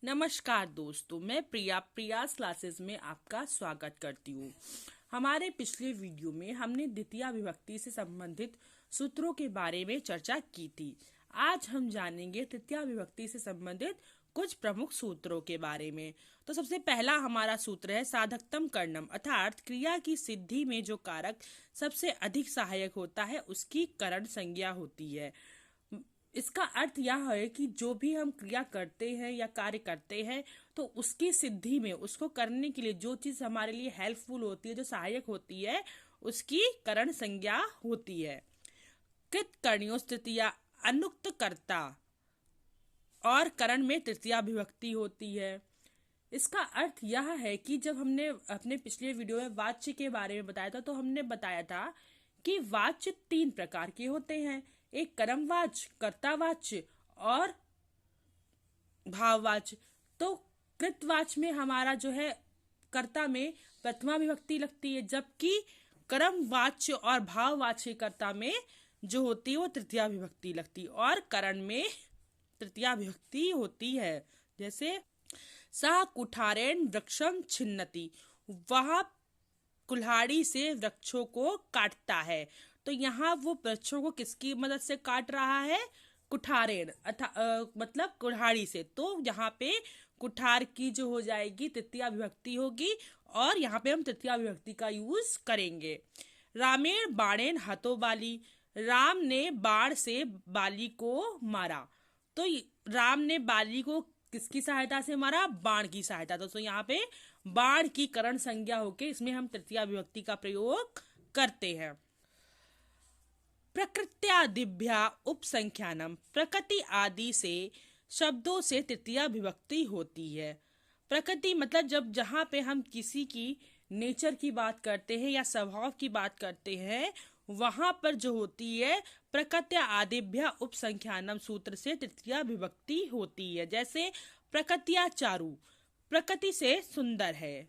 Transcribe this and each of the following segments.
नमस्कार दोस्तों, मैं प्रियास क्लासेस में आपका स्वागत करती हूँ। हमारे पिछले वीडियो में हमने द्वितीय विभक्ति से संबंधित सूत्रों के बारे में चर्चा की थी। आज हम जानेंगे तृतीया विभक्ति से संबंधित कुछ प्रमुख सूत्रों के बारे में। तो सबसे पहला हमारा सूत्र है साधकतम कर्णम, अर्थात क्रिया की सिद्धि में जो कारक सबसे अधिक सहायक होता है उसकी करण संज्ञा होती है। इसका अर्थ यह है कि जो भी हम क्रिया करते हैं या कार्य करते हैं तो उसकी सिद्धि में, उसको करने के लिए जो चीज हमारे लिए हेल्पफुल होती है, जो सहायक होती है, उसकी करण संज्ञा होती है। कृत कर्णियों तृतीया अनुक्त कर्ता और करण में तृतीया विभक्ति होती है। इसका अर्थ यह है कि जब हमने अपने पिछले वीडियो में वाच्य के बारे में बताया था तो हमने बताया था कि वाच्य 3 प्रकार के होते हैं, एक कर्मवाच्य, कर्तावाच्य और भाववाच्य। तो कृतवाच्य में हमारा जो है कर्ता में प्रथमा विभक्ति लगती है, जबकि कर्मवाच्य और भाववाच्य कर्ता में जो होती है वो तृतीया विभक्ति लगती है और करण में तृतीया विभक्ति होती है। जैसे सा कुठारेण वृक्षम छिन्नति, वह कुल्हाड़ी से वृक्षों को काटता है। तो यहाँ वो वृक्षों को किसकी मदद से काट रहा है? कुठारेण मतलब कुल्हाड़ी से। तो यहाँ पे कुठार की जो हो जाएगी तृतीया विभक्ति होगी और यहाँ पे हम तृतीया विभक्ति का यूज करेंगे। रामेण बाणेन हतो बाली, राम ने बाण से बाली को मारा। तो राम ने बाली को किसकी सहायता से मारा? बाण की सहायता। तो यहाँ पे बाण की करण संज्ञा होके इसमें हम तृतीया विभक्ति का प्रयोग करते हैं। प्रकृत्यादिभ्या उपसंख्यानम, प्रकृति आदि से शब्दों से तृतीया विभक्ति होती है। प्रकृति मतलब जहाँ पे हम किसी की नेचर की बात करते हैं या स्वभाव की बात करते हैं, वहां पर जो होती है प्रकृत्या आदिभ्या उपसंख्यानम सूत्र से तृतीया विभक्ति होती है। जैसे प्रकृत्या चारु, प्रकृति से सुंदर है।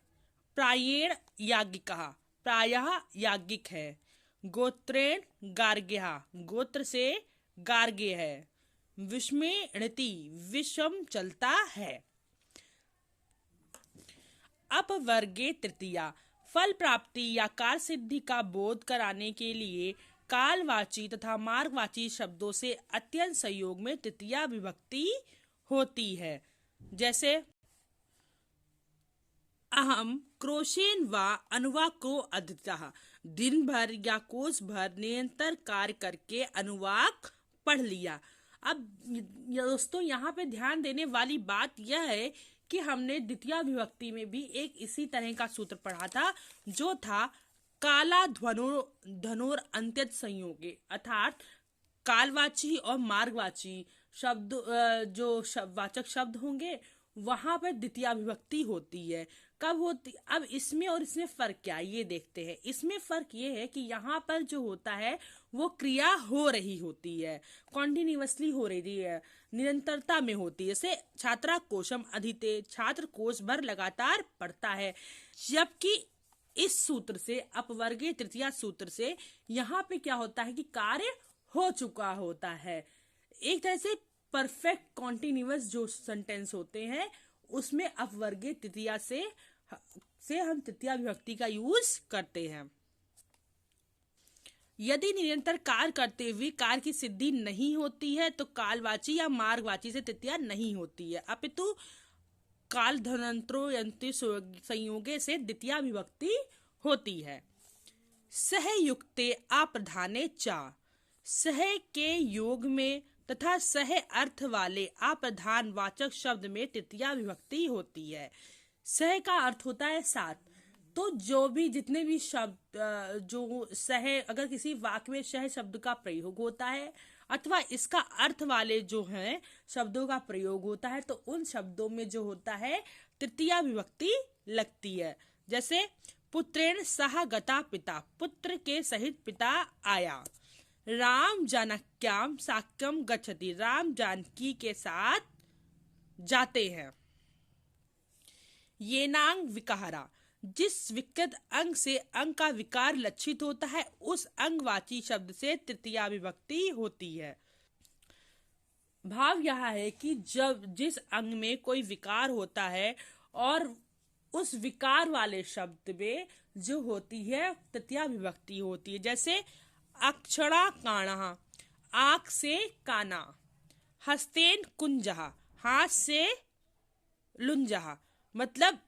प्रायेण याज्ञिकः, प्रायः याज्ञिक है। गोत्रेण गार्ग्यः, गोत्र से गार्ग्य है। विषमे णति, विषम चलता है। अपवर्गे तृतीया, फल प्राप्ति या कार्य सिद्धि का बोध कराने के लिए कालवाची तथा मार्गवाची शब्दों से अत्यंत संयोग में तृतीया विभक्ति होती है। जैसे अहम क्रोशेन व अनुवाक को अधतः, दिन भर या कोस भर निरंतर कार्य करके अनुवाक पढ़ लिया। अब दोस्तों यहाँ पे ध्यान देने वाली बात यह है कि हमने द्वितीय विभक्ति में भी एक इसी तरह का सूत्र पढ़ा था जो था काला धनुर अंत्यत संयोगे, अर्थात कालवाची और मार्गवाची शब्द जो वाचक शब्द होंगे वहां पर द्वितीय विभक्ति होती है। कब होती? अब इसमें और इसमें फर्क क्या है ये देखते हैं। इसमें फर्क ये है कि यहाँ पर जो होता है वो क्रिया हो रही होती है, कॉन्टिन्यूअसली हो रही है, निरंतरता में होती है। जैसे छात्रा कोशम अधीते, छात्र कोश भर लगातार पढ़ता है। जबकि इस सूत्र से, अपवर्गीय तृतीया सूत्र से, यहाँ पे क्या होता है कि कार्य हो चुका होता है। एक तरह से परफेक्ट कॉन्टिन्यूअस जो सेंटेंस होते हैं उसमें अपवर्गीय तृतीया से हम तृतीया विभक्ति का यूज करते हैं। यदि निरंतर कार्य करते हुए कार्य की सिद्धि नहीं होती है तो कालवाची या मार्गवाची से तृतीया नहीं होती है, अपितु काल धनंतरो यंत्र संयोगे से द्वितीया विभक्ति होती है। सहयुक्ते अप्रधाने चा, सह के योग में तथा सह अर्थ वाले अप्रधान वाचक शब्द में तृतीया विभक्ति होती है। सह का अर्थ होता है साथ। तो जो भी जितने भी शब्द जो सह, अगर किसी वाक्य में सह शब्द का प्रयोग होता है अथवा इसका अर्थ वाले जो हैं शब्दों का प्रयोग होता है तो उन शब्दों में जो होता है तृतीया विभक्ति लगती है। जैसे पुत्रेण सह गता पिता, पुत्र के सहित पिता आया। राम जानक्याम साक्यम गच्छति, राम जानकी के साथ जाते हैं। येनांग विकारा, जिस विकृत अंग से अंग का विकार लक्षित होता है उस अंगवाची शब्द से तृतीया विभक्ति होती है। भाव यह है कि जब जिस अंग में कोई विकार होता है और उस विकार वाले शब्द में जो होती है तृतीया विभक्ति होती है, जैसे अक्षरा काणः, आंख से काना, हस्तेन कुंजः, हाथ से लुंजः, मतलब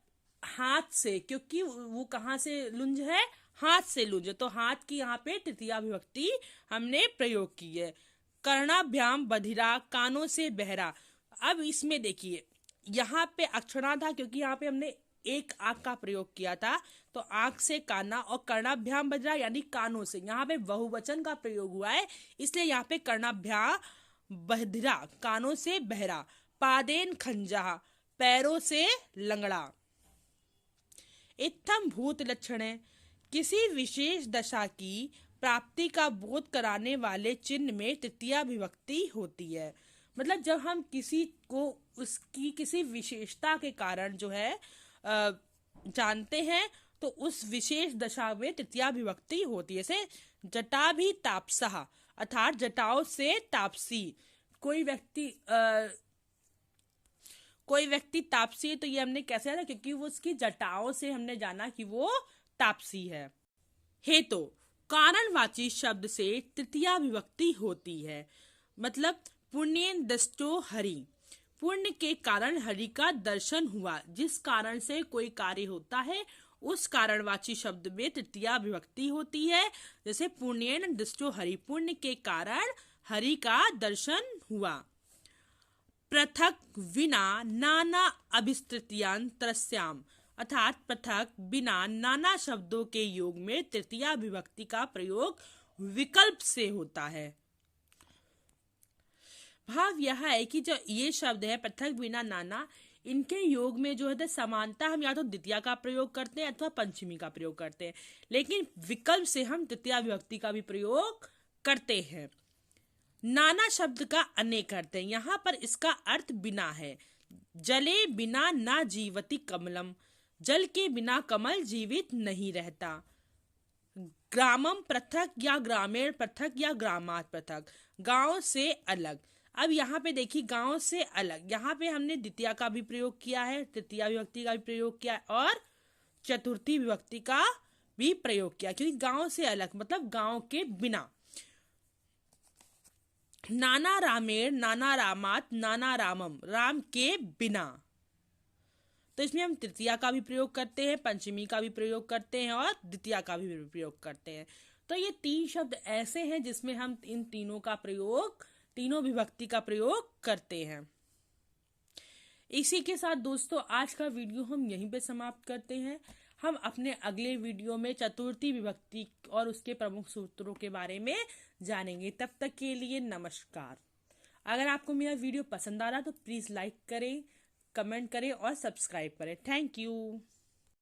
हाथ से, क्योंकि वो कहाँ से लुंज है, हाथ से लुंज, तो हाथ की यहाँ पे तृतीया विभक्ति हमने प्रयोग की है। कर्णाभ्याम बधिरा, कानों से बहरा। अब इसमें देखिए यहाँ पे अक्षरा था क्योंकि यहाँ पे हमने एक आंख का प्रयोग किया था, तो आंख से काना, और कर्णाभ्याम बधिरा यानी कानों से, यहाँ पे बहुवचन का प्रयोग हुआ है, इसलिए यहाँ पे कर्णाभ्याम बधिरा, कानों से बहरा। पादेन खंजा, पैरों से लंगड़ा। इत्थम भूत लक्षण है, किसी विशेष दशा की प्राप्ति का बोध कराने वाले चिन्ह में तृतीया विभक्ति होती है। मतलब जब हम किसी को उसकी किसी विशेषता के कारण जो है जानते हैं, तो उस विशेष दशा में तृतीया विभक्ति होती है। जैसे जटा भी तापसः, अर्थात जटाओं से तापसी। कोई व्यक्ति तापसी है, तो ये हमने कैसे जाना, क्योंकि वो उसकी जटाओं से हमने जाना कि वो तापसी है। हेतु, कारणवाची शब्द से तृतीया विभक्ति होती है। मतलब पुण्येन दृष्टो हरि, पुण्य के कारण हरि का दर्शन हुआ। जिस कारण से कोई कार्य होता है उस कारणवाची शब्द में तृतीया विभक्ति होती है। जैसे पुण्येन दृष्टो हरि, पुण्य के कारण हरि का दर्शन हुआ। पृथक विना नाना अभिस्तृतीयांतरस्याम, अर्थात पृथक बिना नाना शब्दों के योग में तृतीया विभक्ति का प्रयोग विकल्प से होता है। भाव यह है कि जो ये शब्द है पृथक बिना नाना, इनके योग में जो है समानता हम या तो द्वितीया का प्रयोग करते हैं अथवा पंचमी का प्रयोग करते हैं, लेकिन विकल्प से हम तृतीया विभक्ति का भी प्रयोग करते हैं। नाना शब्द का अनेक अर्थ है, यहाँ पर इसका अर्थ बिना है। जले बिना ना जीवति कमलम, जल के बिना कमल जीवित नहीं रहता। ग्रामम पृथक या ग्रामीण पृथक या ग्रामात पृथक, गांव से अलग। अब यहाँ पे देखिए गांव से अलग, यहाँ पे हमने द्वितीया का भी प्रयोग किया है, तृतीया विभक्ति का भी प्रयोग किया है और चतुर्थी विभक्ति का भी प्रयोग किया, क्योंकि गांव से अलग मतलब गांव के बिना। नाना रामेण, नाना रामात, नाना रामम, राम के बिना। तो इसमें हम तृतीया का भी प्रयोग करते हैं, पंचमी का भी प्रयोग करते हैं और द्वितीया का भी प्रयोग करते हैं। तो ये तीन शब्द ऐसे हैं जिसमें हम इन तीनों का प्रयोग, तीनों विभक्ति का प्रयोग करते हैं। इसी के साथ दोस्तों आज का वीडियो हम यहीं पे समाप्त करते हैं। हम अपने अगले वीडियो में चतुर्थी विभक्ति और उसके प्रमुख सूत्रों के बारे में जानेंगे। तब तक के लिए नमस्कार। अगर आपको मेरा वीडियो पसंद आ रहा तो प्लीज़ लाइक करें, कमेंट करें और सब्सक्राइब करें। Thank you.